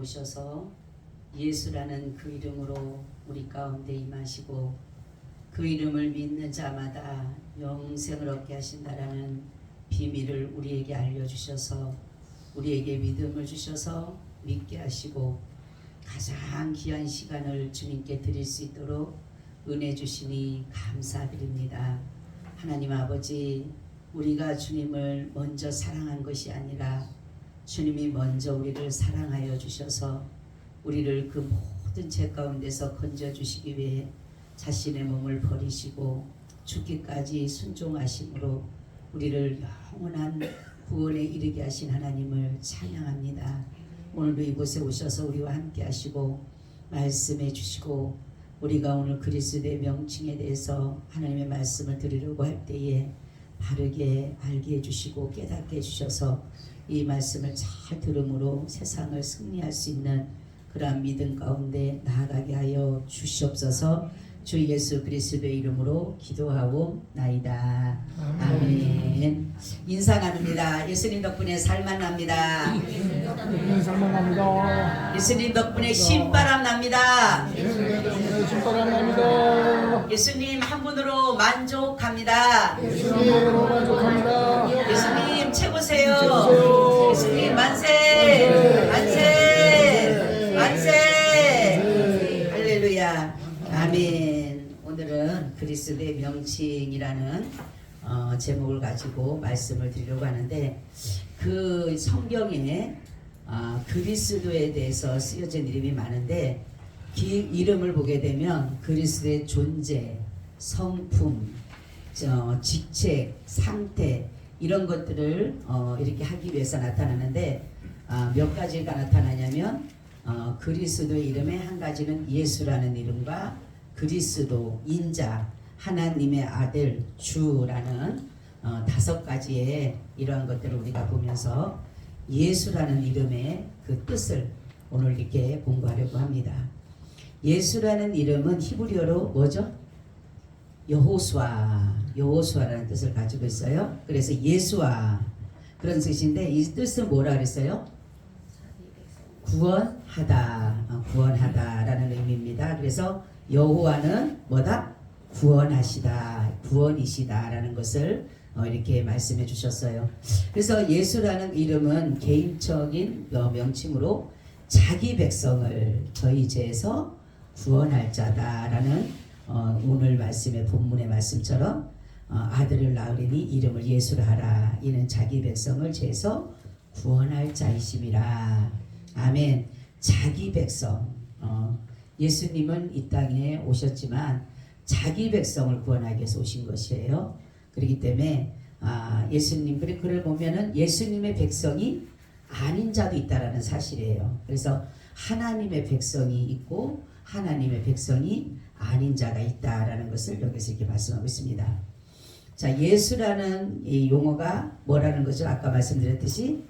오셔서 예수라는 그 이름으로 우리 가운데 임하시고 그 이름을 믿는 자마다 영생을 얻게 하신다라는 비밀을 우리에게 알려주셔서 우리에게 믿음을 주셔서 믿게 하시고 가장 귀한 시간을 주님께 드릴 수 있도록 은혜 주시니 감사드립니다. 하나님 아버지, 우리가 주님을 먼저 사랑한 것이 아니라 주님이 먼저 우리를 사랑하여 주셔서 우리를 그 모든 죄 가운데서 건져주시기 위해 자신의 몸을 버리시고 죽기까지 순종하심으로 우리를 영원한 구원에 이르게 하신 하나님을 찬양합니다. 오늘도 이곳에 오셔서 우리와 함께 하시고 말씀해 주시고 우리가 오늘 그리스도의 명칭에 대해서 하나님의 말씀을 드리려고 할 때에 바르게 알게 해주시고 깨닫게 해주셔서 이 말씀을 잘 들음으로 세상을 승리할 수 있는 그러한 믿음 가운데 나아가게 하여 주시옵소서. 주 예수 그리스도의 이름으로 기도하옵나이다. 아멘. 인사 나눕니다. 예수님 덕분에 살만 납니다. 살만 납니다. 예수님 덕분에 신바람 납니다. 예수님 덕분에 신바람 납니다. 예수님 한 분으로 만족합니다. 예수님으로 만족합니다. 예수님 최고세요. 최고세요. 예수님 만세 만세 만세. 할렐루야. 아멘. 오늘은 그리스도의 명칭이라는 제목을 가지고 말씀을 드리려고 하는데 그 성경에 그리스도에 대해서 쓰여진 이름이 많은데 그 이름을 보게 되면 그리스도의 존재, 성품, 직책, 상태 이런 것들을 이렇게 하기 위해서 나타나는데 몇 가지가 나타나냐면 그리스도의 이름의 한 가지는 예수라는 이름과 그리스도, 인자, 하나님의 아들, 주라는 5가지의 이러한 것들을 우리가 보면서 예수라는 이름의 그 뜻을 오늘 이렇게 공부하려고 합니다. 예수라는 이름은 히브리어로 뭐죠? 여호수아라는 뜻을 가지고 있어요. 그래서 예수아 그런 뜻인데 이 뜻은 뭐라 그랬어요? 구원하다라는 의미입니다. 그래서 여호와는 뭐다? 구원이시다라는 것을 이렇게 말씀해 주셨어요. 그래서 예수라는 이름은 개인적인 명칭으로 자기 백성을 저희 죄에서 구원할 자다라는 오늘 말씀의 본문의 말씀처럼 아들을 낳으리니 이름을 예수라 하라. 이는 자기 백성을 죄에서 구원할 자이심이라. 아멘. 자기 백성. 예수님은 이 땅에 오셨지만 자기 백성을 구원하기 위해서 오신 것이에요. 그렇기 때문에 예수님 그를 보면은 예수님의 백성이 아닌 자도 있다라는 사실이에요. 그래서 하나님의 백성이 있고 하나님의 백성이 아닌 자가 있다라는 것을 여기서 이렇게 말씀하고 있습니다. 자, 예수라는 이 용어가 뭐라는 거죠? 아까 말씀드렸듯이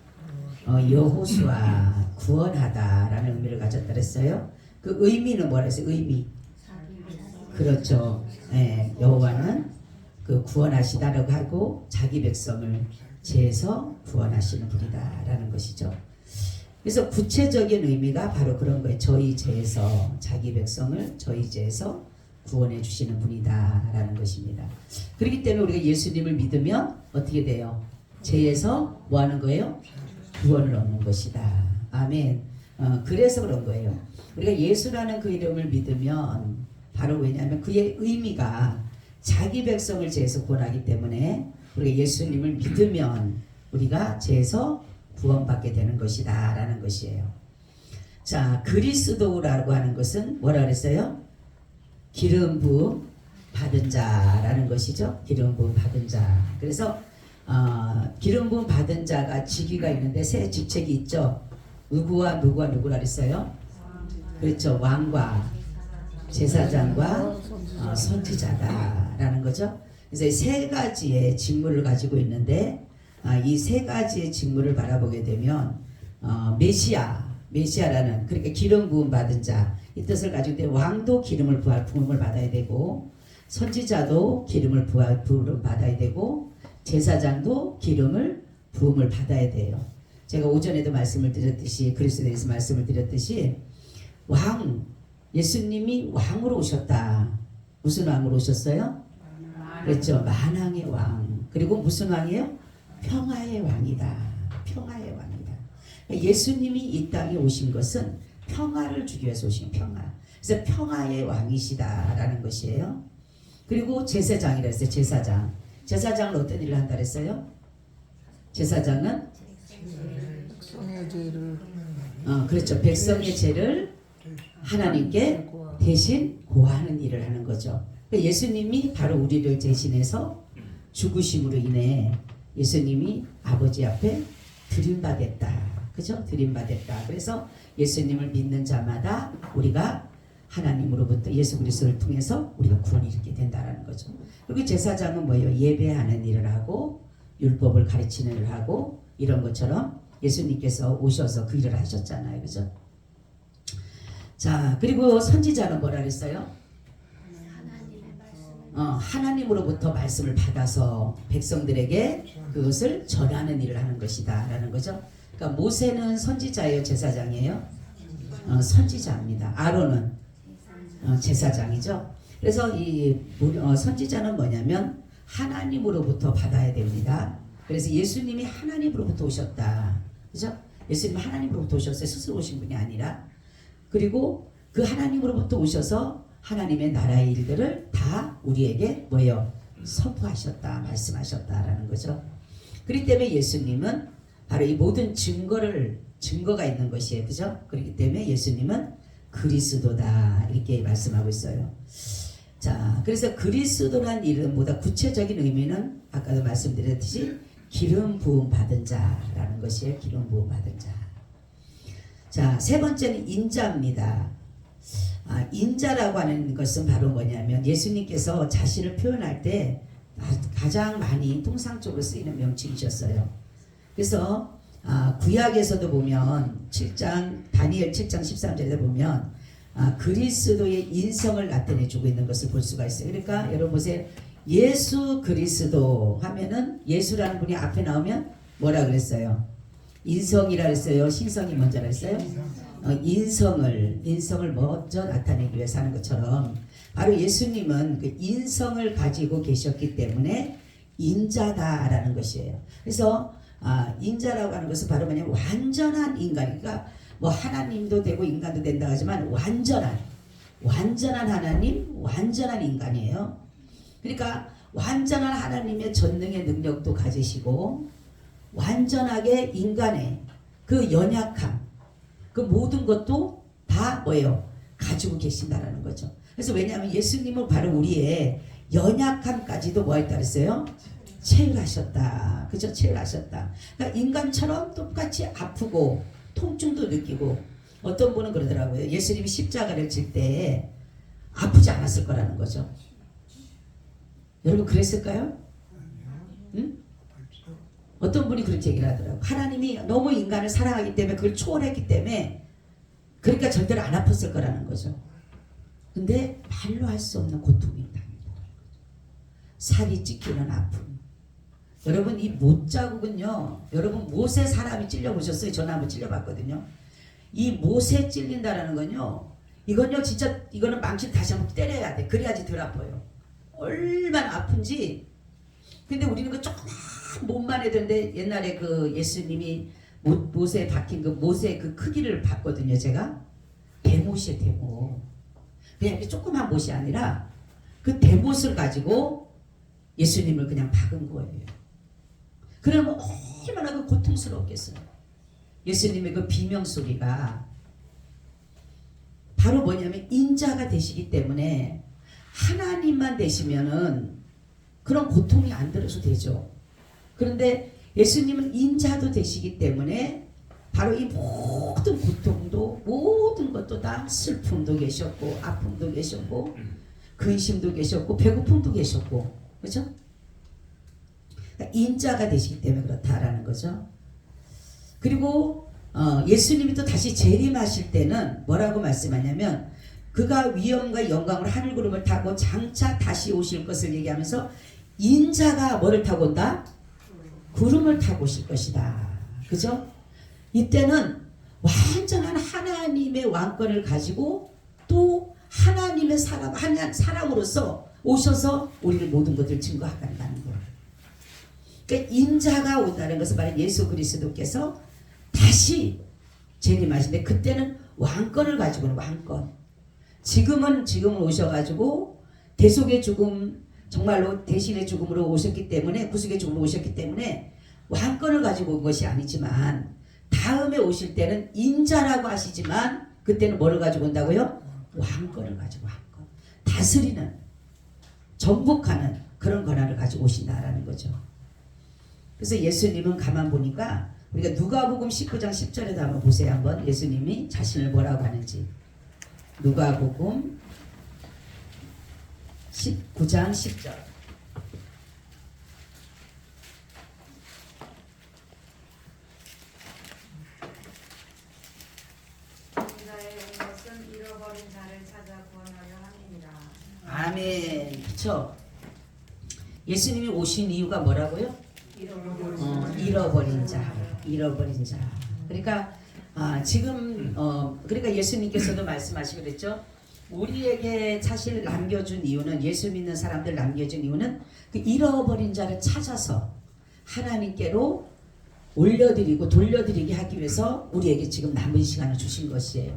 여호수아 구원하다라는 의미를 가졌다 그랬어요. 그 의미는 뭐라 했어요? 의미. 그렇죠. 네, 여호와는 그 구원하시다라고 하고 자기 백성을 죄에서 구원하시는 분이다라는 것이죠. 그래서 구체적인 의미가 바로 그런 거예요. 저희 죄에서 자기 백성을 저희 죄에서 구원해 주시는 분이다라는 것입니다. 그렇기 때문에 우리가 예수님을 믿으면 어떻게 돼요? 죄에서 뭐 하는 거예요? 구원을 얻는 것이다. 아멘. 그래서 그런 거예요. 우리가 예수라는 그 이름을 믿으면 바로 왜냐하면 그의 의미가 자기 백성을 죄에서 구원하기 때문에 우리가 예수님을 믿으면 우리가 죄에서 구원받게 되는 것이다 라는 것이에요. 자, 그리스도라고 하는 것은 뭐라 그랬어요? 기름 부음 받은 자라는 것이죠. 기름 부음 받은 자. 그래서 기름 부음 받은 자가 직위가 있는데 세 직책이 있죠. 누구라 그랬어요? 그렇죠. 왕과 제사장과 선지자다라는 거죠. 그래서 세 가지의 직무를 가지고 있는데 이 세 가지의 직무를 바라보게 되면 메시아라는 그러니까 기름 부음 받은 자 이 뜻을 가지고 있는데 왕도 기름을 부음을 받아야 되고 선지자도 기름을 부음을 받아야 되고 제사장도 기름을 부음을 받아야 돼요. 제가 오전에도 말씀을 드렸듯이 그리스도에 대해서 말씀을 드렸듯이 왕 예수님이 왕으로 오셨다. 무슨 왕으로 오셨어요? 그렇죠. 만왕의 왕. 그리고 무슨 왕이에요? 평화의 왕이다. 평화의 왕이다. 예수님이 이 땅에 오신 것은 평화를 주기 위해서 오신 평화. 그래서 평화의 왕이시다라는 것이에요. 그리고 제사장이라 했어요. 제사장. 제사장은 어떤 일을 한다 그랬어요? 제사장은 백성의 죄를 그렇죠. 백성의 죄를 하나님께 대신 고하는 일을 하는 거죠. 예수님이 바로 우리를 대신해서 죽으심으로 인해 예수님이 아버지 앞에 드림받았다. 그죠? 드림받았다. 그래서 예수님을 믿는 자마다 우리가 하나님으로부터 예수 그리스도를 통해서 우리가 구원을 얻게 된다는 거죠. 그리고 제사장은 뭐예요? 예배하는 일을 하고 율법을 가르치는 일을 하고 이런 것처럼 예수님께서 오셔서 그 일을 하셨잖아요. 그죠? 자, 그리고 선지자는 뭐라 그랬어요? 하나님으로부터 말씀을 받아서 백성들에게 그것을 전하는 일을 하는 것이다 라는 거죠. 그러니까 모세는 선지자예요? 제사장이에요? 선지자입니다. 아론은 제사장이죠. 그래서 이 선지자는 뭐냐면 하나님으로부터 받아야 됩니다. 그래서 예수님이 하나님으로부터 오셨다. 그죠? 예수님은 하나님으로부터 오셨어요. 스스로 오신 분이 아니라. 그리고 그 하나님으로부터 오셔서 하나님의 나라의 일들을 다 우리에게 뭐예요? 선포하셨다, 말씀하셨다라는 거죠. 그렇기 때문에 예수님은 바로 이 모든 증거가 있는 것이에요. 그죠? 그렇기 때문에 예수님은 그리스도다 이렇게 말씀하고 있어요. 자, 그래서 그리스도란 이름보다 구체적인 의미는 아까도 말씀드렸듯이 기름 부음 받은 자라는 것이에요. 기름 부음 받은 자. 자, 세 번째는 인자입니다. 인자라고 하는 것은 바로 뭐냐면 예수님께서 자신을 표현할 때 가장 많이 통상적으로 쓰이는 명칭이셨어요. 그래서 구약에서도 보면 다니엘 7장 13절에 보면 그리스도의 인성을 나타내주고 있는 것을 볼 수가 있어요. 그러니까 여러분 보세요. 예수 그리스도 하면은 예수라는 분이 앞에 나오면 뭐라 그랬어요? 인성이라 그랬어요? 신성이 먼저라 그랬어요? 인성을 먼저 나타내기 위해서 하는 것처럼 바로 예수님은 그 인성을 가지고 계셨기 때문에 인자다라는 것이에요. 그래서 인자라고 하는 것은 바로 뭐냐면 완전한 인간, 그러니까 뭐 하나님도 되고 인간도 된다 하지만 완전한 하나님, 완전한 인간이에요. 그러니까 완전한 하나님의 전능의 능력도 가지시고 완전하게 인간의 그 연약함, 그 모든 것도 다 뭐예요? 가지고 계신다라는 거죠. 그래서 왜냐하면 예수님은 바로 우리의 연약함까지도 뭐 했다 그랬어요? 체휼하셨다. 그죠? 체휼하셨다. 그러니까 인간처럼 똑같이 아프고 통증도 느끼고 어떤 분은 그러더라고요. 예수님이 십자가를 질 때 아프지 않았을 거라는 거죠. 여러분 그랬을까요? 응? 어떤 분이 그렇게 얘기를 하더라고요. 하나님이 너무 인간을 사랑하기 때문에 그걸 초월했기 때문에 그러니까 절대로 안 아팠을 거라는 거죠. 근데 말로 할 수 없는 고통입니다. 살이 찢기는 아픔. 여러분 이 못자국은요. 여러분 모세 사람이 찔려보셨어요? 저는 한번 찔려봤거든요. 이 모세 찔린다라는 건요. 이건요 진짜 이거는 망치 다시 한번 때려야 돼. 그래야지 덜 아파요. 얼마나 아픈지. 근데 우리는 그 조그만 몸만 해도는데 옛날에 그 예수님이 못에 박힌 그 못의 그 크기를 봤거든요. 제가 대못이에요. 대못. 그냥 이렇게 조그만 못이 아니라 그 대못을 가지고 예수님을 그냥 박은 거예요. 그러면 얼마나 그 고통스럽겠어요. 예수님의 그 비명 소리가 바로 뭐냐면 인자가 되시기 때문에 하나님만 되시면은 그런 고통이 안 들어서 되죠. 그런데 예수님은 인자도 되시기 때문에 바로 이 모든 고통도 모든 것도 다 슬픔도 계셨고 아픔도 계셨고 근심도 계셨고 배고픔도 계셨고 그렇죠? 그러니까 인자가 되시기 때문에 그렇다라는 거죠. 그리고 예수님이 또 다시 재림하실 때는 뭐라고 말씀하냐면 그가 위엄과 영광으로 하늘 구름을 타고 장차 다시 오실 것을 얘기하면서 인자가 뭐를 타고 온다? 구름을 타고 오실 것이다. 그죠? 이때는 완전한 하나님의 왕권을 가지고 또 하나님의 사람으로서 오셔서 우리를 모든 것을 증거하간다는 거예요. 그러니까 인자가 온다는 것은 바로 예수 그리스도께서 다시 재림하시는데 그때는 왕권을 가지고는 왕권. 지금은 오셔가지고 대속의 죽음, 정말로 대신의 죽음으로 오셨기 때문에, 구속의 죽음으로 오셨기 때문에 왕권을 가지고 온 것이 아니지만 다음에 오실 때는 인자라고 하시지만 그때는 뭐를 가지고 온다고요? 왕권을 가지고, 왕권. 다스리는, 정복하는 그런 권한을 가지고 오신다라는 거죠. 그래서 예수님은 가만 보니까 우리가 누가복음 19장 10절에도 한번 보세요. 한번 예수님이 자신을 뭐라고 하는지. 누가복음 19장 10절. 아멘. 그쵸? 예수님이 오신 이유가 뭐라고요? 잃어버린 자. 잃어버린 자. 그러니까 지금 그러니까 예수님께서도 말씀하시고 그랬죠. 우리에게 사실 남겨준 이유는, 예수 믿는 사람들 남겨준 이유는 그 잃어버린 자를 찾아서 하나님께로 올려드리고 돌려드리게 하기 위해서 우리에게 지금 남은 시간을 주신 것이에요.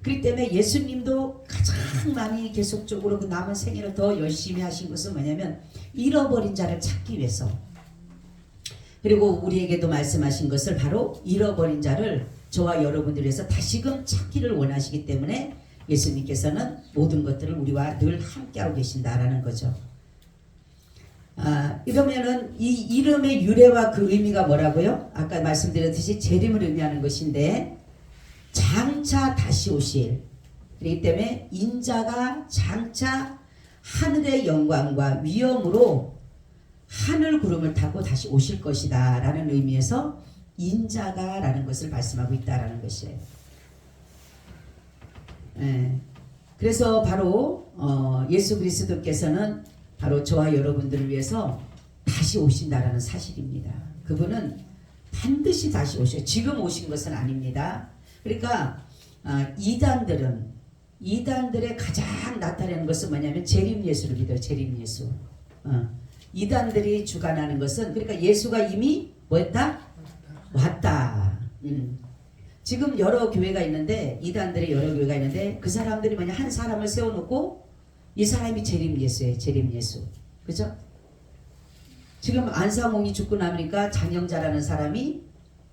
그렇기 때문에 예수님도 가장 많이 계속적으로 그 남은 생애를 더 열심히 하신 것은 뭐냐면 잃어버린 자를 찾기 위해서. 그리고 우리에게도 말씀하신 것을 바로 잃어버린 자를 저와 여러분들 위해서 다시금 찾기를 원하시기 때문에 예수님께서는 모든 것들을 우리와 늘 함께하고 계신다라는 거죠. 이러면은 이 이름의 유래와 그 의미가 뭐라고요? 아까 말씀드렸듯이 재림을 의미하는 것인데 장차 다시 오실, 그렇기 때문에 인자가 장차 하늘의 영광과 위엄으로 하늘 구름을 타고 다시 오실 것이다 라는 의미에서 인자가 라는 것을 말씀하고 있다라는 것이에요. 그래서 바로 예수 그리스도께서는 바로 저와 여러분들을 위해서 다시 오신다라는 사실입니다. 그분은 반드시 다시 오셔요. 지금 오신 것은 아닙니다. 그러니까 이단들의 가장 나타내는 것은 뭐냐면 재림 예수를 믿어요. 재림 예수. 이단들이 주관하는 것은, 그러니까 예수가 이미 뭐했다? 왔다. 지금 여러 교회가 있는데, 이단들의 여러 교회가 있는데 그 사람들이 뭐냐, 한 사람을 세워놓고 이 사람이 재림 예수예요. 재림 예수. 그죠? 지금 안상홍이 죽고 나니까 장영자라는 사람이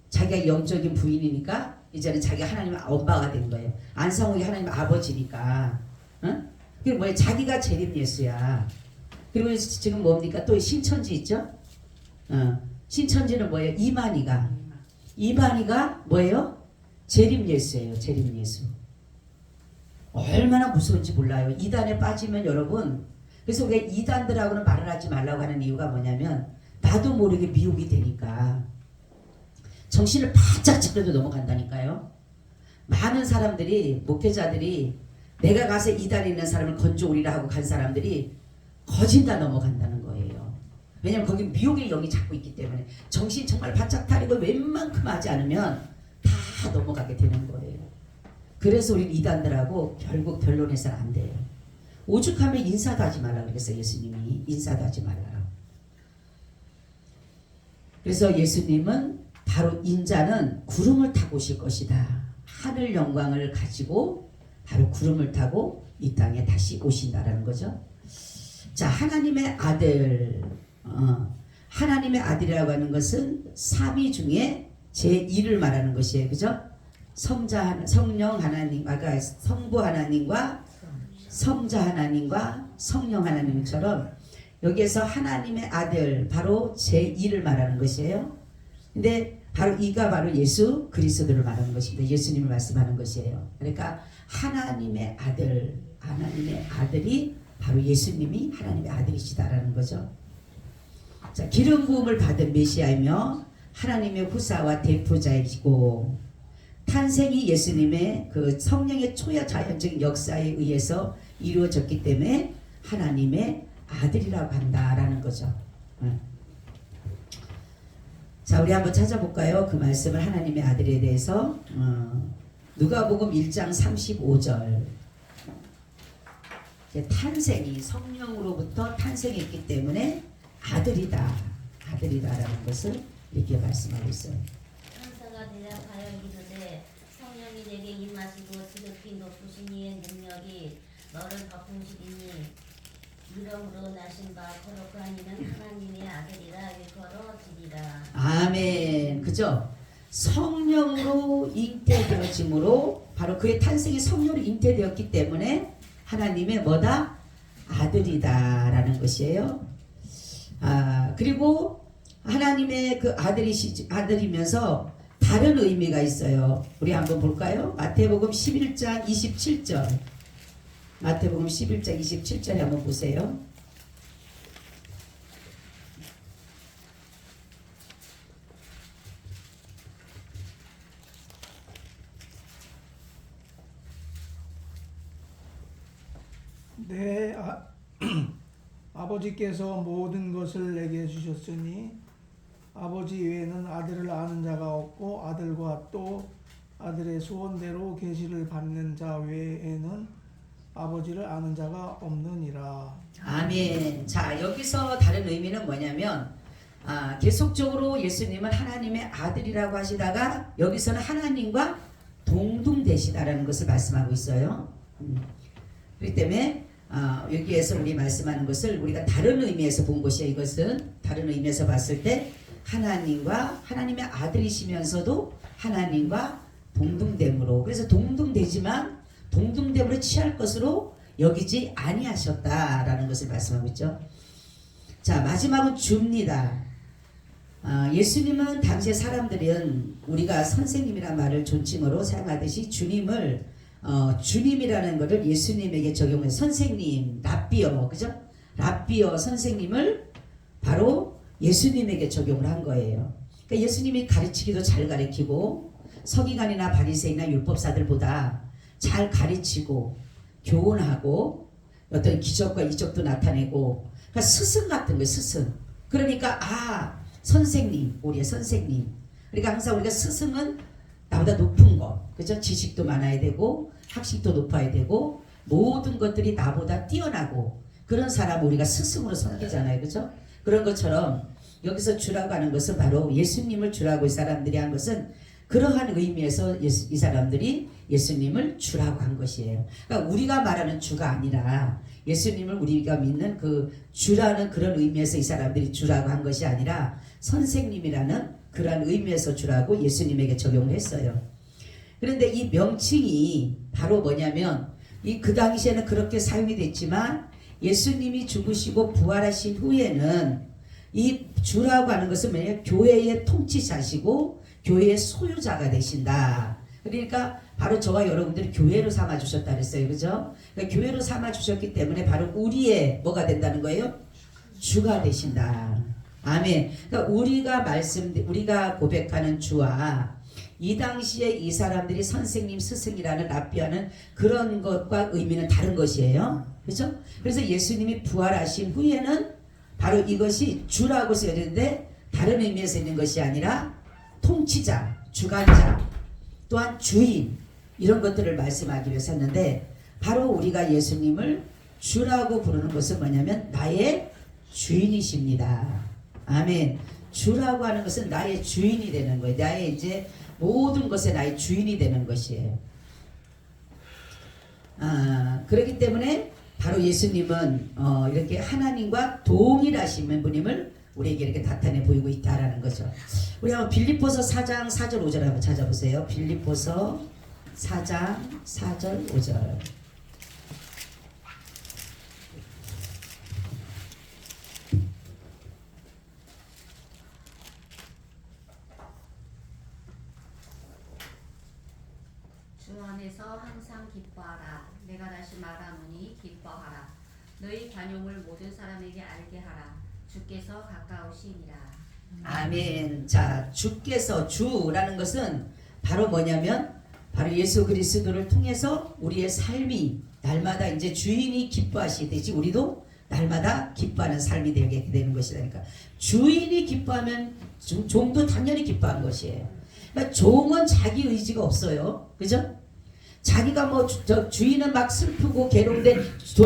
자기가 영적인 부인이니까 이제는 자기가 하나님의 엄마가 된 거예요. 안상홍이 하나님의 아버지니까. 응? 그리고 뭐예요? 자기가 재림 예수야. 그리고 지금 뭡니까? 또 신천지 있죠? 신천지는 뭐예요? 이만희가 뭐예요? 재림 예수예요. 재림 예수. 얼마나 무서운지 몰라요. 이단에 빠지면 여러분, 그래서 왜 이단들하고는 말을 하지 말라고 하는 이유가 뭐냐면 나도 모르게 미혹이 되니까 정신을 바짝 찌그러져 넘어간다니까요. 많은 사람들이, 목회자들이 내가 가서 이단에 있는 사람을 건져오리라 하고 간 사람들이 거진 다 넘어간다는 거예요. 왜냐면 거기 미혹의 영이 잡고 있기 때문에 정신 정말 바짝 타리고 웬만큼 하지 않으면 다 넘어가게 되는 거예요. 그래서 우리 이단들하고 결국 변론해서는 안 돼요. 오죽하면 인사도 하지 말라 그랬어요. 예수님이 인사도 하지 말라. 그래서 예수님은 바로 인자는 구름을 타고 오실 것이다. 하늘 영광을 가지고 바로 구름을 타고 이 땅에 다시 오신다라는 거죠. 자, 하나님의 아들, 하나님의 아들이라고 하는 것은 삼위 중에 제1을 말하는 것이에요. 그죠? 성령 하나님, 아까 성부 하나님과 성자 하나님과 성령 하나님처럼 여기에서 하나님의 아들, 바로 제1을 말하는 것이에요. 근데 바로 이가 바로 예수 그리스도를 말하는 것입니다. 예수님을 말씀하는 것이에요. 그러니까 하나님의 아들이 바로 예수님이 하나님의 아들이시다라는 거죠. 자, 기름 부음을 받은 메시아이며 하나님의 후사와 대표자이시고 탄생이 예수님의 그 성령의 초자연적인 역사에 의해서 이루어졌기 때문에 하나님의 아들이라고 한다라는 거죠. 자, 우리 한번 찾아볼까요? 그 말씀을 하나님의 아들에 대해서 누가복음 1장 35절. 탄생이 성령으로부터 탄생했기 때문에 아들이다라는 것을 이렇게 말씀하고 있어요. 천사가 대답하여 이르되 성령이 내게 임하시고 지극히 높으신 이의 능력이 너를 덮으시리니 이름으로 나신 바 거룩한 이는 하나님의 아들이라 일컬어지리라. 아멘. 그죠? 성령으로 잉태되어짐으로 바로 그의 탄생이 성령으로 잉태되었기 때문에 하나님의 뭐다? 아들이다라는 것이에요. 그리고 하나님의 그 아들이면서 다른 의미가 있어요. 우리 한번 볼까요? 마태복음 11장 27절. 마태복음 11장 27절에 한번 보세요. 내 아버지께서 모든 것을 내게 주셨으니 아버지 외에는 아들을 아는 자가 없고 아들과 또 아들의 소원대로 계시를 받는 자 외에는 아버지를 아는 자가 없느니라. 아멘. 자, 여기서 다른 의미는 뭐냐면 계속적으로 예수님은 하나님의 아들이라고 하시다가 여기서는 하나님과 동등되시다라는 것을 말씀하고 있어요. 그렇기 때문에 여기에서 우리 말씀하는 것을 우리가 다른 의미에서 본 것이에요. 이것은 다른 의미에서 봤을 때 하나님의 아들이시면서도 하나님과 동등됨으로, 그래서 동등되지만 동등됨으로 취할 것으로 여기지 아니하셨다라는 것을 말씀하고 있죠. 자, 마지막은 주입니다. 예수님은 당시의 사람들은 우리가 선생님이란 말을 존칭어로 사용하듯이 주님을 주님이라는 것을 예수님에게 적용해 선생님, 랍비어, 그죠? 랍비어 선생님을 바로 예수님에게 적용을 한 거예요. 그러니까 예수님이 가르치기도 잘 가르치고 서기관이나 바리새인이나 율법사들보다 잘 가르치고 교훈하고 어떤 기적과 이적도 나타내고, 그러니까 스승 같은 거예요. 스승. 그러니까 선생님, 우리의 선생님. 그러니까 항상 우리가 스승은 나보다 높은 것, 그죠? 지식도 많아야 되고 학식도 높아야 되고 모든 것들이 나보다 뛰어나고 그런 사람 우리가 스승으로 섬기잖아요, 그죠? 그런 것처럼 여기서 주라고 하는 것은 바로 예수님을 주라고 이 사람들이 한 것은 그러한 의미에서 이 사람들이 예수님을 주라고 한 것이에요. 그러니까 우리가 말하는 주가 아니라 예수님을 우리가 믿는 그 주라는 그런 의미에서 이 사람들이 주라고 한 것이 아니라 선생님이라는 그러한 의미에서 주라고 예수님에게 적용을 했어요. 그런데 이 명칭이 바로 뭐냐면 그 당시에는 그렇게 사용이 됐지만 예수님이 죽으시고 부활하신 후에는 이 주라고 하는 것은 뭐냐면 교회의 통치자시고 교회의 소유자가 되신다. 그러니까 바로 저와 여러분들이 교회로 삼아 주셨다 그랬어요. 그죠? 그러니까 교회로 삼아 주셨기 때문에 바로 우리의 뭐가 된다는 거예요? 주가 되신다. 아멘. 그러니까 우리가 고백하는 주와 이 당시에 이 사람들이 선생님, 스승이라는 랍비하는 그런 것과 의미는 다른 것이에요. 그렇죠? 그래서 예수님이 부활하신 후에는 바로 이것이 주라고 쓰여졌는데 다른 의미에서 있는 것이 아니라 통치자, 주관자, 또한 주인, 이런 것들을 말씀하기 위해서 했는데 바로 우리가 예수님을 주라고 부르는 것은 뭐냐면 나의 주인이십니다. 아멘. 주라고 하는 것은 나의 주인이 되는 거예요. 나의 이제 모든 것에 나의 주인이 되는 것이에요. 그렇기 때문에 바로 예수님은 이렇게 하나님과 동일하신 분임을 우리에게 이렇게 나타내 보이고 있다라는 거죠. 우리 한번 빌립보서 4장 4절 5절 한번 찾아보세요. 빌립보서 4장 4절 5절. 주 안에서 항상 기뻐하라. 내가 다시 말하노니 기뻐하라. 너희 관용을 모든 사람에게 알게 하라. 주께서 가까우시니라. 아멘. 자, 주께서, 주라는 것은 바로 뭐냐면 바로 예수 그리스도를 통해서 우리의 삶이 날마다 이제 주인이 기뻐하시듯이 우리도 날마다 기뻐하는 삶이 되게 되는 것이라니까. 주인이 기뻐하면 종도 당연히 기뻐하는 것이에요. 그러니까 종은 자기 의지가 없어요. 그죠? 자기가 뭐 주인은 막 슬프고 괴로운데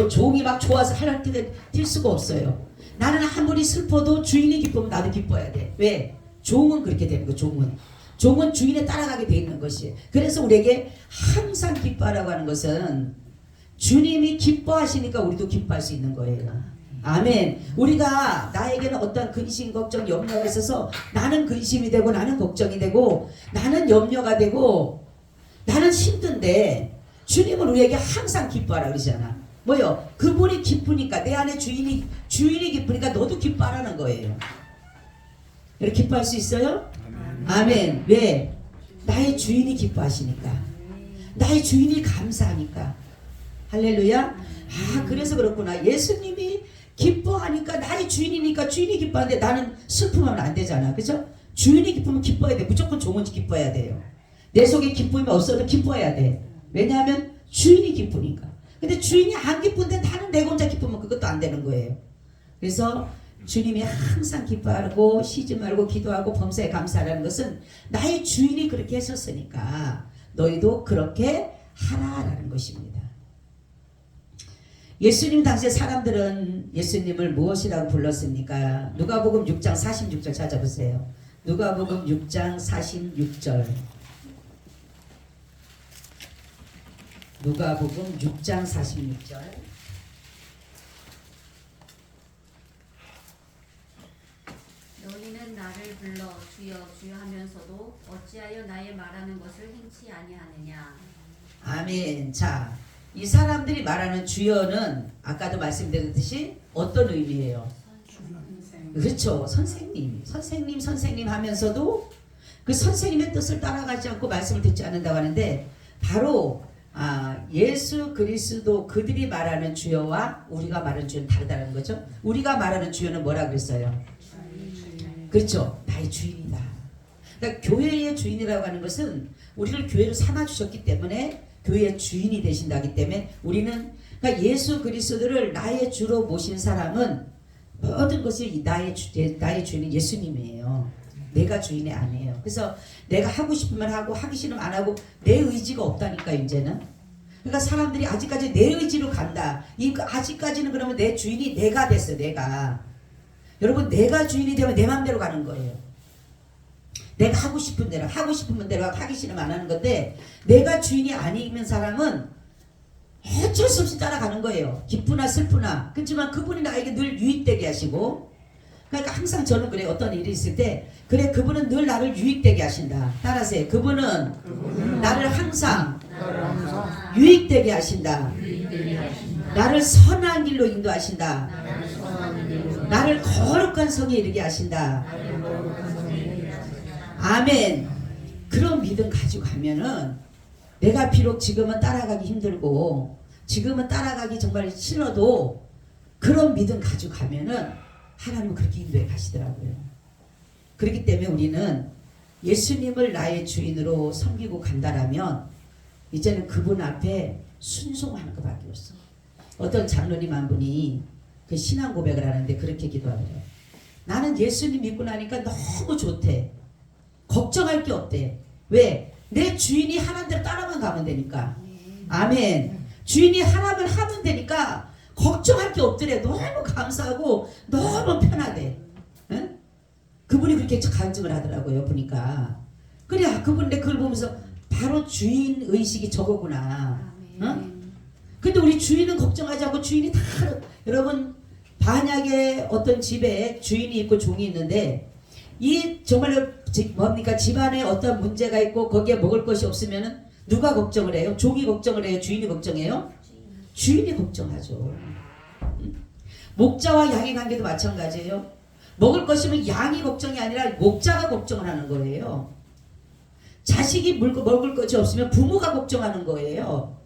종이 막 좋아서 하랄 때 뛸 수가 없어요. 나는 아무리 슬퍼도 주인이 기쁘면 나도 기뻐야 돼. 왜? 종은 그렇게 되는 거. 종은 주인에 따라가게 돼 있는 것이에요. 그래서 우리에게 항상 기뻐하라고 하는 것은 주님이 기뻐하시니까 우리도 기뻐할 수 있는 거예요. 아멘. 우리가 나에게는 어떤 근심, 걱정, 염려가 있어서 나는 근심이 되고 나는 걱정이 되고 나는 염려가 되고 나는 힘든데 주님은 우리에게 항상 기뻐하라 그러잖아. 뭐요? 그분이 기쁘니까 내 안에 주인이 기쁘니까 너도 기뻐하라는 거예요. 이렇게 기뻐할 수 있어요? 아멘. 왜? 나의 주인이 기뻐하시니까. 나의 주인이 감사하니까. 할렐루야. 그래서 그렇구나. 예수님이 기뻐하니까 나의 주인이니까 주인이 기뻐하는데 나는 슬픔하면 안 되잖아. 그죠? 주인이 기쁘면 기뻐해야 돼. 무조건 종은 기뻐해야 돼요. 내 속에 기쁨이 없어도 기뻐해야 돼. 왜냐하면 주인이 기쁘니까. 근데 주인이 안 기쁜데 나는 내가 혼자 기쁘면 그것도 안 되는 거예요. 그래서 주님이 항상 기뻐하고 쉬지 말고 기도하고 범사에 감사하라는 것은 나의 주인이 그렇게 했었으니까 너희도 그렇게 하라라는 것입니다. 예수님 당시에 사람들은 예수님을 무엇이라고 불렀습니까? 누가복음 6장 46절 찾아보세요. 누가복음 6장 46절. 누가복음 6장 46절. 너희는 나를 불러 주여 주여 하면서도 어찌하여 나의 말하는 것을 행치 아니하느냐. 아멘. 자, 이 사람들이 말하는 주여는 아까도 말씀드렸듯이 어떤 의미예요? 그렇죠. 선생님 하면서도 그 선생님의 뜻을 따라가지 않고 말씀을 듣지 않는다고 하는데 바로 예수 그리스도 그들이 말하는 주여와 우리가 말하는 주여는 다르다는 거죠. 우리가 말하는 주여는 뭐라 그랬어요? 그렇죠. 나의 주인이다. 그러니까 교회의 주인이라고 하는 것은 우리를 교회로 삼아 주셨기 때문에 교회의 주인이 되신다기 때문에 우리는 그러니까 예수 그리스도를 나의 주로 모신 사람은 모든 것이 나의 주인은 예수님이에요. 내가 주인이 아니에요. 그래서 내가 하고 싶으면 하고 하기 싫으면 안 하고 내 의지가 없다니까 이제는. 그러니까 사람들이 아직까지 내 의지로 간다. 아직까지는 그러면 내 주인이 내가 됐어. 내가. 여러분 내가 주인이 되면 내 맘대로 가는 거예요. 내가 하고 싶은 대로 하기 싫으면 안 하는 건데 내가 주인이 아니면 사람은 어쩔 수 없이 따라가는 거예요. 기쁘나 슬프나. 그렇지만 그분이 나에게 늘 유익되게 하시고 그러니까 항상 저는 그래요. 어떤 일이 있을 때 그래 그분은 늘 나를 유익되게 하신다. 따라하세요. 그분은 나를 항상 유익되게 하신다. 나를 선한 길로 인도하신다. 나를 거룩한 성에 이르게 하신다. 아멘. 그런 믿음 가지고 가면은 내가 비록 지금은 따라가기 힘들고 지금은 따라가기 정말 싫어도 그런 믿음 가지고 가면은 하나님은 그렇게 인도해 가시더라고요. 그렇기 때문에 우리는 예수님을 나의 주인으로 섬기고 간다라면 이제는 그분 앞에 순종하는 것밖에 없어. 어떤 장로님 한 분이 그 신앙 고백을 하는데 그렇게 기도하더래요. 나는 예수님 믿고 나니까 너무 좋대. 걱정할 게 없대. 왜? 내 주인이 하는 대로 따라만 가면 되니까. 아멘. 주인이 하나만 하면 되니까 걱정할 게 없더래. 너무 감사하고 너무 편하대. 응? 그분이 그렇게 간증을 하더라고요. 보니까. 그래 그분인데 그걸 보면서 바로 주인 의식이 저거구나. 응? 근데 우리 주인은 걱정하지 않고 주인이 다 여러분 반약의 어떤 집에 주인이 있고 종이 있는데 이 정말로 뭡니까 집안에 어떤 문제가 있고 거기에 먹을 것이 없으면은 누가 걱정을 해요? 종이 걱정을 해요? 주인이 걱정해요? 주인이 걱정하죠. 목자와 양의 관계도 마찬가지예요. 먹을 것이면 양이 걱정이 아니라 목자가 걱정을 하는 거예요. 자식이 먹을 것이 없으면 부모가 걱정하는 거예요.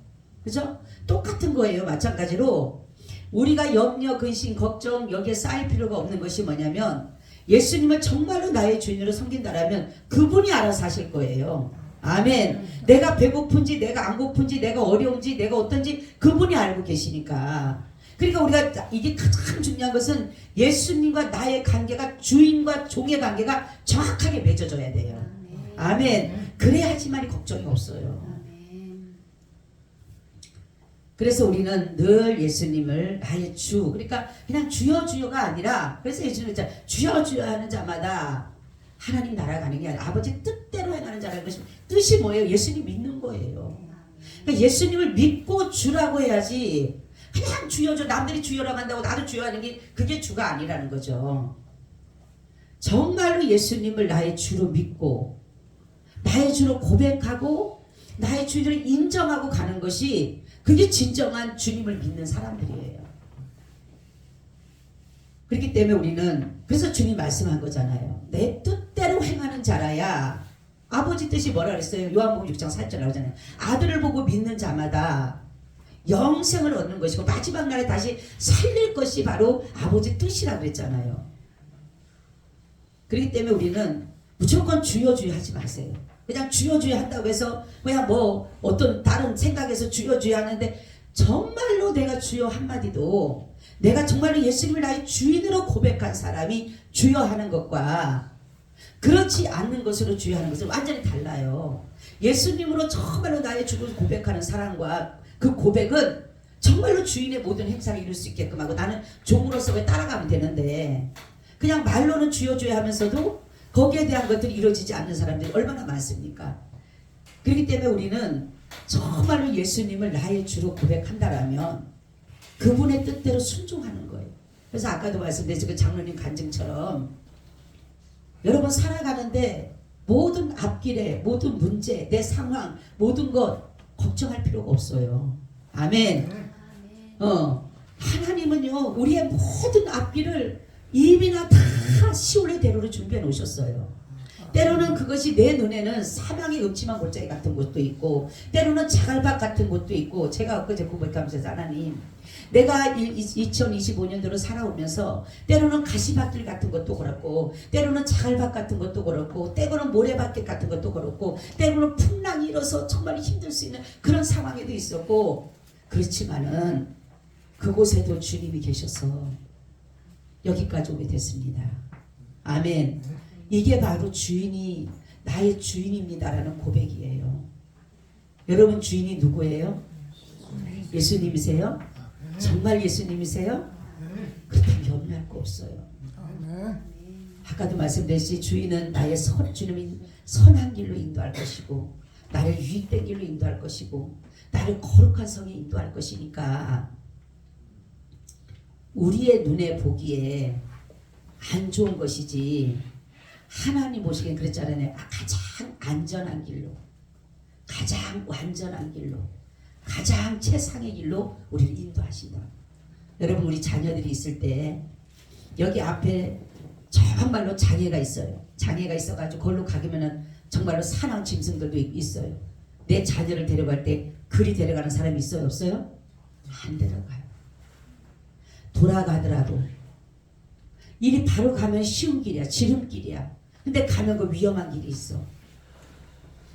그죠? 똑같은 거예요. 마찬가지로 우리가 염려, 근심, 걱정 여기에 쌓일 필요가 없는 것이 뭐냐면 예수님을 정말로 나의 주인으로 섬긴다라면 그분이 알아서 하실 거예요. 아멘. 내가 배고픈지 내가 안 고픈지 내가 어려운지 내가 어떤지 그분이 알고 계시니까 그러니까 우리가 이게 가장 중요한 것은 예수님과 나의 관계가 주인과 종의 관계가 정확하게 맺어져야 돼요. 아멘. 그래야지만이 걱정이 없어요. 그래서 우리는 늘 예수님을 나의 주, 그러니까 그냥 주여 주여가 아니라, 그래서 예수님은 주여 주여 하는 자마다 하나님 나라 가는 게 아니라 아버지 뜻대로 행하는 자라는 것이, 뜻이 뭐예요? 예수님 믿는 거예요. 그러니까 예수님을 믿고 주라고 해야지 그냥 주여 주, 남들이 주여라고 한다고 나도 주여 하는 게 그게 주가 아니라는 거죠. 정말로 예수님을 나의 주로 믿고 나의 주로 고백하고 나의 주를 인정하고 가는 것이, 그게 진정한 주님을 믿는 사람들이에요. 그렇기 때문에 우리는, 그래서 주님 말씀한 거잖아요. 내 뜻대로 행하는 자라야, 아버지 뜻이 뭐라 그랬어요? 요한복음 6장 4절 나오잖아요. 아들을 보고 믿는 자마다 영생을 얻는 것이고 마지막 날에 다시 살릴 것이 바로 아버지 뜻이라고 그랬잖아요. 그렇기 때문에 우리는 무조건 주여 주여 하지 마세요. 그냥 주여 주여 한다고 해서 그냥 뭐 어떤 다른 생각에서 주여 주여 하는데, 정말로 내가 주여 한마디도, 내가 정말로 예수님을 나의 주인으로 고백한 사람이 주여 하는 것과 그렇지 않는 것으로 주여 하는 것은 완전히 달라요. 예수님으로 정말로 나의 주를 고백하는 사람과 그 고백은 정말로 주인의 모든 행사를 이룰 수 있게끔 하고, 나는 종으로서 왜 따라가면 되는데, 그냥 말로는 주여 주여 하면서도 거기에 대한 것들이 이루어지지 않는 사람들이 얼마나 많습니까? 그렇기 때문에 우리는 정말로 예수님을 나의 주로 고백한다라면 그분의 뜻대로 순종하는 거예요. 그래서 아까도 말씀드렸죠. 그 장로님 간증처럼 여러분 살아가는데 모든 앞길에 모든 문제, 내 상황, 모든 것 걱정할 필요가 없어요. 아멘. 하나님은요 우리의 모든 앞길을 이미나 다 시온의 대로를 준비해 놓으셨어요. 때로는 그것이 내 눈에는 사망의 음침한 골짜기 같은 곳도 있고, 때로는 자갈밭 같은 곳도 있고, 제가 엊그제 고백하면서 하나님, 내가 2025년도로 살아오면서 때로는 가시밭길 같은 것도 그렇고, 때로는 자갈밭 같은 것도 그렇고, 때로는 모래밭길 같은 것도 그렇고, 때로는 풍랑이 일어서 정말 힘들 수 있는 그런 상황에도 있었고, 그렇지만은 그곳에도 주님이 계셔서 여기까지 오게 됐습니다. 아멘. 이게 바로 주인이 나의 주인입니다라는 고백이에요. 여러분 주인이 누구예요? 예수님이세요? 정말 예수님이세요? 그렇다면 염려할 거 없어요. 아까도 말씀드렸듯이 주인은 나의 주님이 선한 길로 인도할 것이고, 나를 유익된 길로 인도할 것이고, 나를 거룩한 성에 인도할 것이니까, 우리의 눈에 보기에 안 좋은 것이지 하나님 보시기엔 그랬잖아요. 가장 안전한 길로, 가장 완전한 길로, 가장 최상의 길로 우리를 인도하신다. 여러분 우리 자녀들이 있을 때 여기 앞에 정말로 장애가 있어요. 장애가 있어가지고 거기로 가기면은 정말로 사나운 짐승들도 있어요. 내 자녀를 데려갈 때 그리 데려가는 사람이 있어요? 없어요? 안 데려가요. 돌아가더라도 이리 바로 가면 쉬운 길이야. 지름길이야. 근데 가면 그 위험한 길이 있어.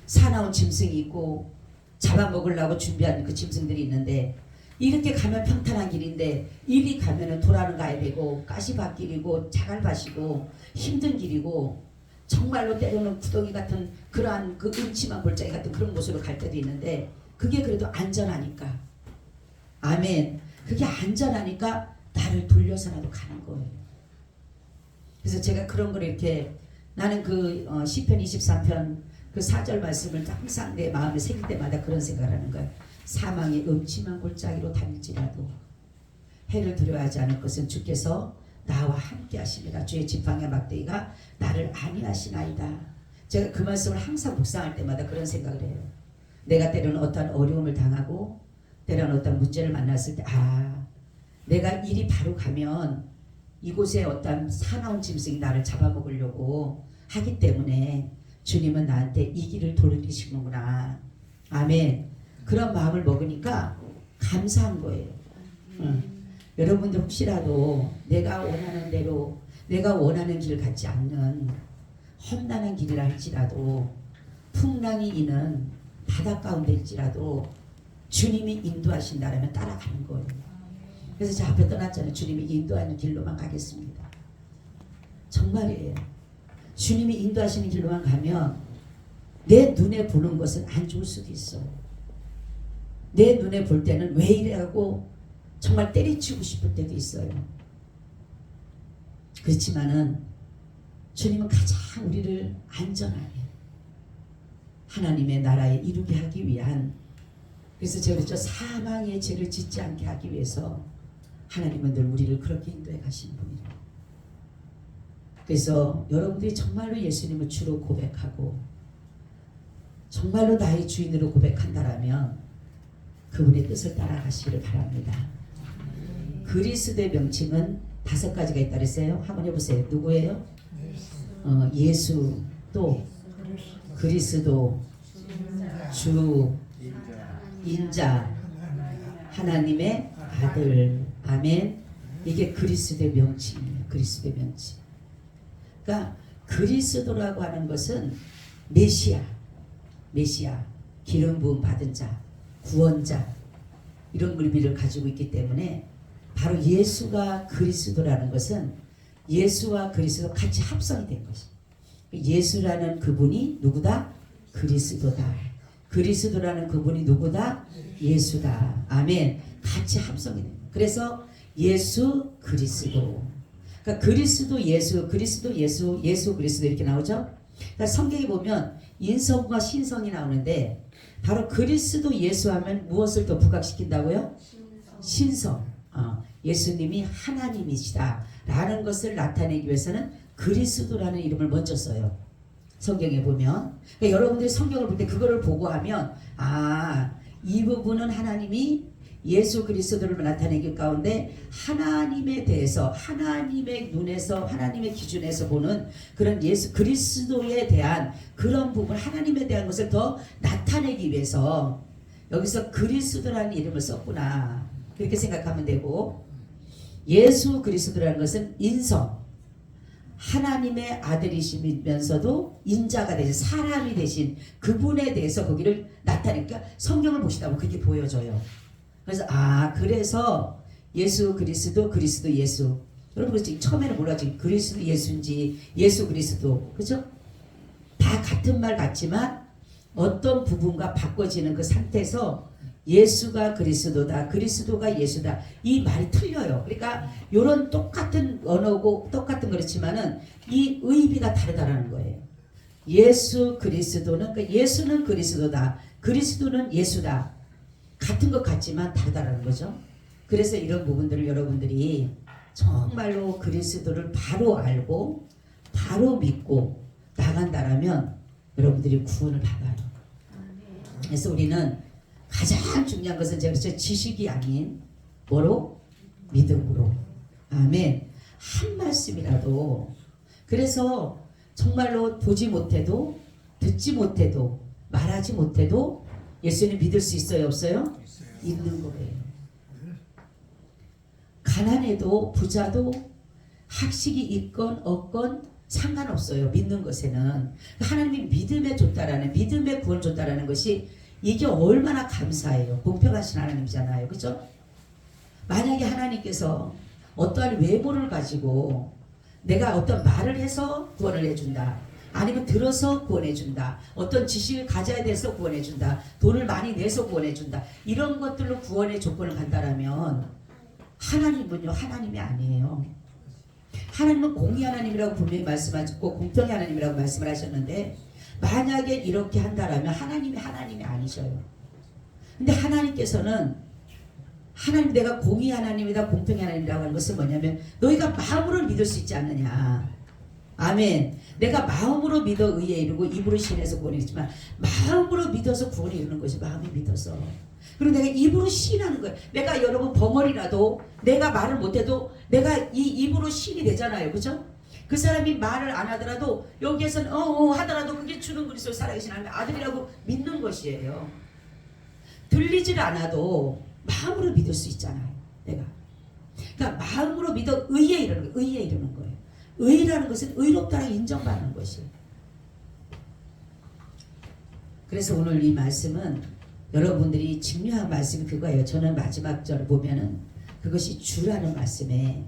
사나운 짐승이 있고 잡아먹으려고 준비한 그 짐승들이 있는데, 이렇게 가면 평탄한 길인데 이리 가면은 도라는 가야 되고, 가시밭길이고 자갈밭이고 힘든 길이고, 정말로 때로는 구덩이 같은 그러한 그 음침한 골짜기 같은 그런 곳으로 갈 때도 있는데, 그게 그래도 안전하니까, 아멘, 그게 안전하니까 나를 돌려서라도 가는 거예요. 그래서 제가 그런 걸 이렇게, 나는 그 시편 23편 그 4절 말씀을 항상 내 마음에 새길 때마다 그런 생각을 하는 거예요. 사망의 음침한 골짜기로 다닐지라도 해를 두려워하지 않을 것은 주께서 나와 함께 하심이라. 주의 지팡이와 막대기가 나를 안위하시나이다. 제가 그 말씀을 항상 묵상할 때마다 그런 생각을 해요. 내가 때로는 어떤 어려움을 당하고 때로는 어떤 문제를 만났을 때, 내가 이리 바로 가면 이곳에 어떤 사나운 짐승이 나를 잡아먹으려고 하기 때문에 주님은 나한테 이 길을 돌리시는구나. 아멘. 그런 마음을 먹으니까 감사한 거예요. 여러분들 혹시라도 내가 원하는 대로, 내가 원하는 길을 갖지 않는 험난한 길이라 할지라도, 풍랑이 이는 바다 가운데일지라도 주님이 인도하신다라면 따라가는 거예요. 그래서 저 앞에 떠났잖아요. 주님이 인도하는 길로만 가겠습니다. 정말이에요. 주님이 인도하시는 길로만 가면 내 눈에 보는 것은 안 좋을 수도 있어요. 내 눈에 볼 때는 왜 이래 하고 정말 때리치고 싶을 때도 있어요. 그렇지만은 주님은 가장 우리를 안전하게 하나님의 나라에 이루게 하기 위한, 그래서 제가 그랬죠. 사망의 죄를 짓지 않게 하기 위해서 하나님은 늘 우리를 그렇게 인도해 가신 분이에요. 그래서 여러분들이 정말로 예수님을 주로 고백하고 정말로 나의 주인으로 고백한다라면 그분의 뜻을 따라가시기를 바랍니다. 그리스도의 명칭은 5가지가 있다 그랬어요. 한번 해보세요. 누구예요? 예수, 또 그리스도, 주, 인자, 하나님의 아들. 아멘. 이게 그리스도의 명칭이에요. 그리스도의 명칭. 그러니까 그리스도라고 하는 것은 메시아, 기름 부음 받은 자, 구원자, 이런 의미를 가지고 있기 때문에 바로 예수가 그리스도라는 것은 예수와 그리스도 같이 합성이 된 것입니다. 예수라는 그분이 누구다? 그리스도다. 그리스도라는 그분이 누구다? 예수다. 아멘. 같이 합성이 됩니다. 그래서 예수 그리스도. 그러니까 그리스도 예수, 그리스도 예수, 예수 그리스도 이렇게 나오죠. 그러니까 성경에 보면 인성과 신성이 나오는데 바로 그리스도 예수 하면 무엇을 더 부각시킨다고요? 신성. 예수님이 하나님이시다 라는 것을 나타내기 위해서는 그리스도라는 이름을 먼저 써요. 성경에 보면. 그러니까 여러분들이 성경을 볼 때 그거를 보고 하면 이 부분은 하나님이 예수 그리스도를 나타내기 가운데 하나님에 대해서 하나님의 눈에서 하나님의 기준에서 보는 그런 예수 그리스도에 대한 그런 부분, 하나님에 대한 것을 더 나타내기 위해서 여기서 그리스도라는 이름을 썼구나, 그렇게 생각하면 되고, 예수 그리스도라는 것은 인성, 하나님의 아들이시면서도 인자가 되신 사람이 되신 그분에 대해서 거기를 나타내니까 성경을 보시다 보면 그게 보여져요. 그래서 그래서 예수 그리스도, 그리스도 예수. 여러분 그렇지, 처음에는 몰랐지. 그리스도 예수인지 예수 그리스도, 그렇죠? 다 같은 말 같지만 어떤 부분과 바꿔지는 그 상태에서 예수가 그리스도다, 그리스도가 예수다, 이 말이 틀려요. 그러니까 이런 똑같은 언어고 똑같은 그렇지만은 이 의미가 다르다라는 거예요. 예수 그리스도는, 그러니까 예수는 그리스도다, 그리스도는 예수다, 같은 것 같지만 다르다라는 거죠. 그래서 이런 부분들을 여러분들이 정말로 그리스도를 바로 알고 바로 믿고 나간다라면 여러분들이 구원을 받아요. 그래서 우리는 가장 중요한 것은 제가 그렇죠, 지식이 아닌 뭐로? 믿음으로. 아멘. 한 말씀이라도, 그래서 정말로 보지 못해도 듣지 못해도 말하지 못해도 예수님 믿을 수 있어요, 없어요? 있는 거예요. 가난해도 부자도 학식이 있건 없건 상관없어요. 믿는 것에는 하나님이 믿음에 줬다라는, 믿음의 구원을 줬다라는 것이 이게 얼마나 감사해요. 공평하신 하나님이잖아요, 그렇죠? 만약에 하나님께서 어떠한 외모를 가지고 내가 어떤 말을 해서 구원을 해준다, 아니면 들어서 구원해준다, 어떤 지식을 가져야 돼서 구원해준다, 돈을 많이 내서 구원해준다, 이런 것들로 구원의 조건을 간다라면 하나님은요, 하나님이 아니에요. 하나님은 공의 하나님이라고 분명히 말씀하셨고 공평의 하나님이라고 말씀을 하셨는데, 만약에 이렇게 한다라면 하나님이 아니셔요. 근데 하나님께서는, 하나님 내가 공의 하나님이다 공평의 하나님이라고 하는 것은 뭐냐면 너희가 마음으로 믿을 수 있지 않느냐. 아멘. 내가 마음으로 믿어 의에 이르고 입으로 신에서 구원이 있지만 마음으로 믿어서 구원이 이르는 것이 마음이 믿어서. 그리고 내가 입으로 신하는 거예요. 내가 여러분 벙어리라도 내가 말을 못해도 내가 이 입으로 신이 되잖아요, 그죠? 그 사람이 말을 안 하더라도 여기에서는 하더라도 그게 주는 그리스도 살아계신 하나님의 아들이라고 믿는 것이에요. 들리질 않아도 마음으로 믿을 수 있잖아요, 내가. 그러니까 마음으로 믿어 의에 이르는 거예요. 의에 이르는 거예요. 의라는 것은 의롭다고 인정받는 것이에요. 그래서 오늘 이 말씀은 여러분들이 중요한 말씀이 그거예요. 저는 마지막 절을 보면은 그것이 주라는 말씀에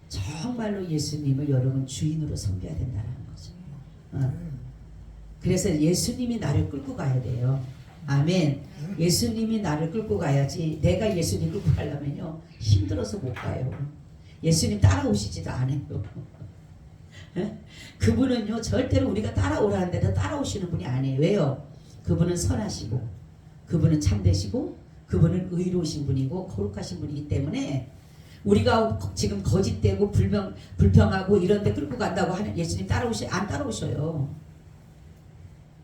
정말로 예수님을 여러분 주인으로 섬겨야 된다는 거죠. 그래서 예수님이 나를 끌고 가야 돼요. 아멘. 예수님이 나를 끌고 가야지. 내가 예수님 끌고 가려면요 힘들어서 못 가요. 예수님 따라오시지도 않아요. 그분은요 절대로 우리가 따라오라는 데도 따라오시는 분이 아니에요. 왜요? 그분은 선하시고 그분은 참되시고 그분은 의로우신 분이고 거룩하신 분이기 때문에 우리가 지금 거짓되고 불평하고 이런 데 끌고 간다고 하는 예수님 안 따라오셔요.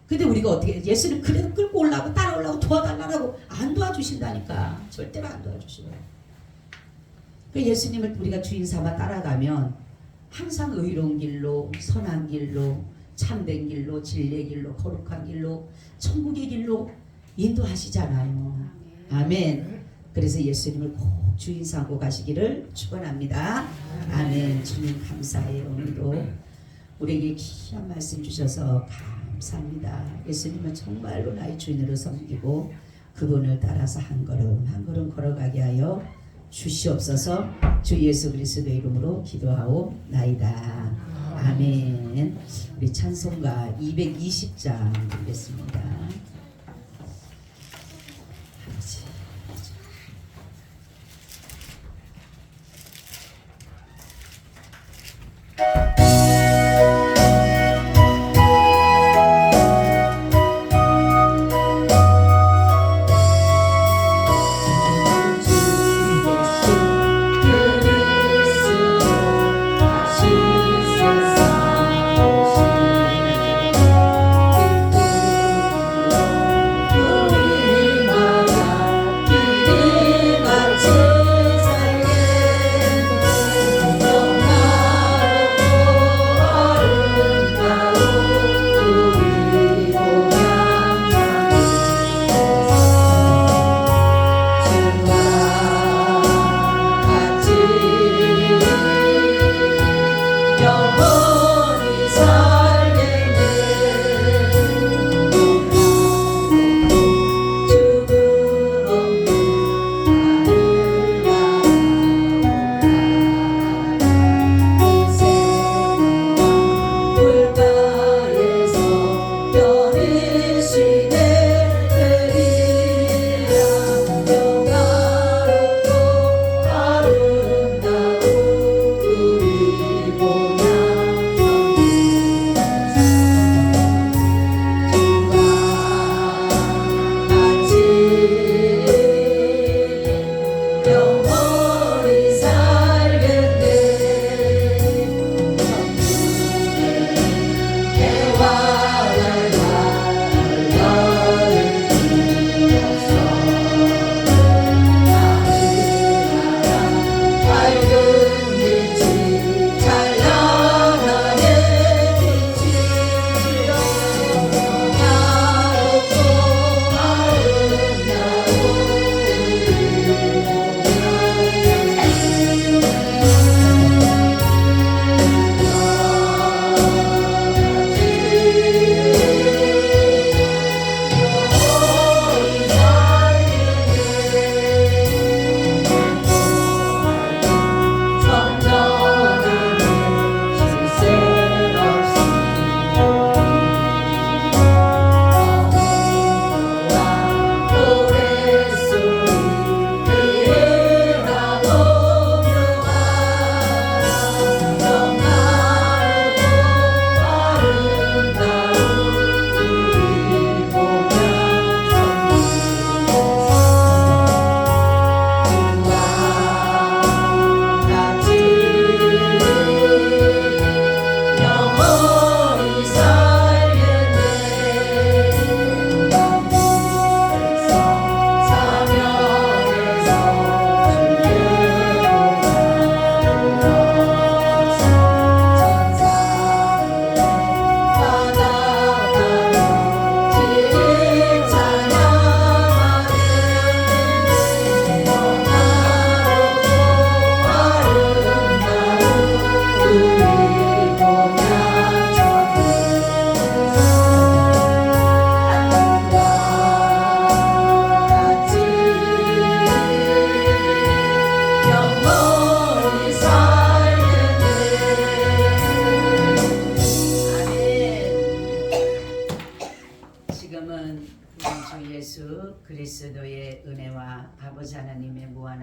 근데 우리가 어떻게 예수님 그래도 끌고 올라고 따라오려고 도와달라고 안 도와주신다니까. 절대로 안 도와주셔요. 그 예수님을 우리가 주인 삼아 따라가면 항상 의로운 길로 선한 길로 참된 길로 진리의 길로 거룩한 길로 천국의 길로 인도하시잖아요. 아멘. 그래서 예수님을 꼭 주인 삼고 가시기를 축원합니다. 아멘. 주님 감사해요. 오늘도 우리에게 귀한 말씀 주셔서 감사합니다. 예수님은 정말로 나의 주인으로 섬기고 그분을 따라서 한 걸음 한 걸음 걸어가게 하여 주시옵소서. 주 예수 그리스도의 이름으로 기도하옵나이다. 아멘. 우리 찬송가 220장 드리겠습니다.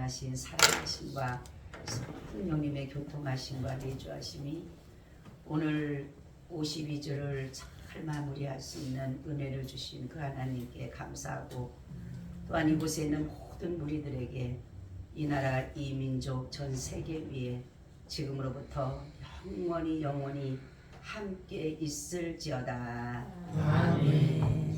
충만하신 사랑하심과 성령님의 교통하심과 내주하심이 오늘 52절을 잘 마무리할 수 있는 은혜를 주신 그 하나님께 감사하고, 또한 이곳에 있는 모든 무리들에게 이 나라 이 민족 전 세계 위에 지금으로부터 영원히 함께 있을지어다. 아멘.